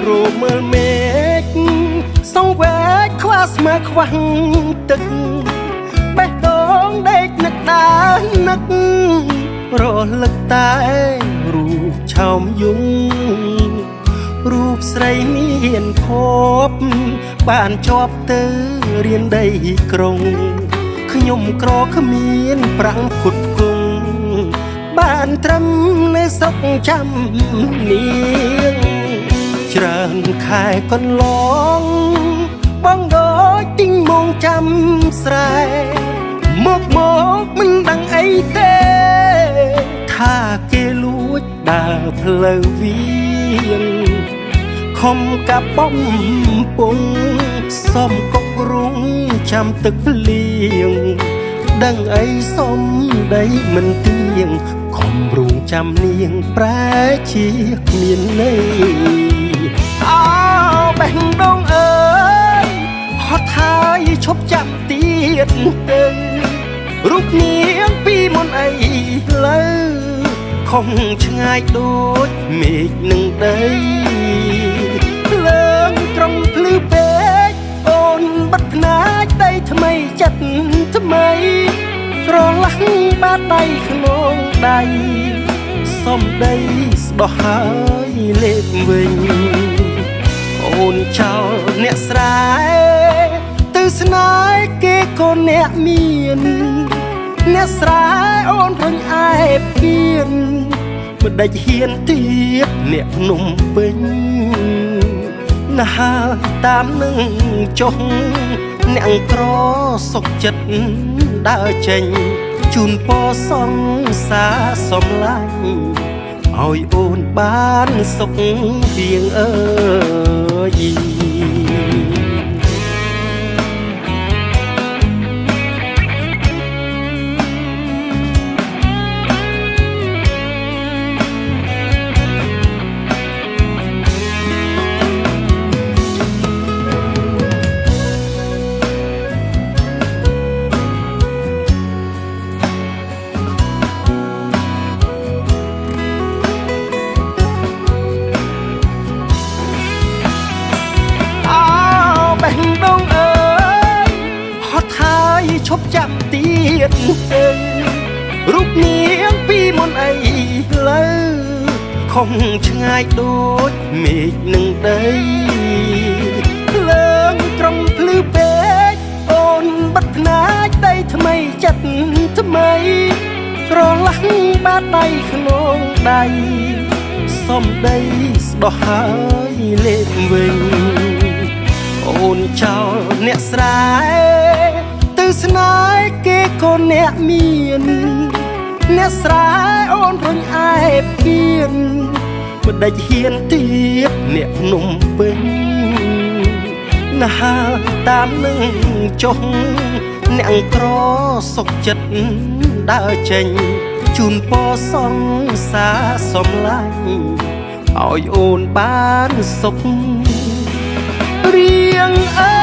រមើលមេឃសងវែកខ្វះស្មើខ្វះទឹកបេះដូងដេកនឹកដាននឹករលឹកតែរូបឆោមយំរូបស្រីមានភពបានជាប់ទៅរៀនដីក្រុងខ្ញុំក្រគ្មានប្រាំងគុតគង់បានត្រឹមនៅស្រុកចាំនាងច្រើនខែកន្លងបងដូចទិញមងចាំស្រែមកមិនដឹងអីទេថាគេលួចដើរផ្លូវវាងខំកាប់បំពង់សំកុករុងចាំទឹកភ្លៀងដឹងអីសំដីមិនទៀងខំរួងចាំនាងប្រែជាគ្មានន័យអោបេះដូងអើយហត់ហើយឈប់ចាប់ទៀតទៅរូបនាងពីមុនអីលើខំឆ្ងាយដូចមេឃនឹងដីលើងត្រង់ភ្លឺពេកអូនបិទភ្នែកដីថ្មីចិត្តថ្មីស្រឡះបាតដៃក្នុងដៃសំដីស្ដោះហើយលេបវិញអូនចោលអ្នកស្រែទៅស្នេហ៍គេក៏អ្នកមានអ្នកស្រែអូនរញឯពៀនមិនដេចហ៊ានទៀតអ្នកភ្នំពេញណាស់តាមនឹងចុះអ្នកក្រសុខចិត្តដើរចេញជូនពរសង្សារសំឡាញ់ឲ្យអូនបានសុខទៀងអើយឈប់ចាំទៀតទៅរូបនាងពីមុនអីលើខំឆ្ងាយដូចមេឃនឹងដីលើងត្រង់ភ្លឺពេកអូនបិទភ្នែកដីថ្មីចិត្តថ្មីស្រឡះបាតដៃក្នុងដៃសំដីស្ដោះហើយលេបវិញអូនចោលអ្នកស្រែទៅស្នេហ៍គេក៏អ្នកមានអ្នកស្រែអូនរញឯពៀនមិនដេចហ៊ានទៀតអ្នកភ្នំពេញណាស់តាមនឹងចុះអ្នកក្រសុខចិត្តដើរចេញជូនពរសង្សារសំឡាញ់ឲ្យអូនបានសុខរៀងអើ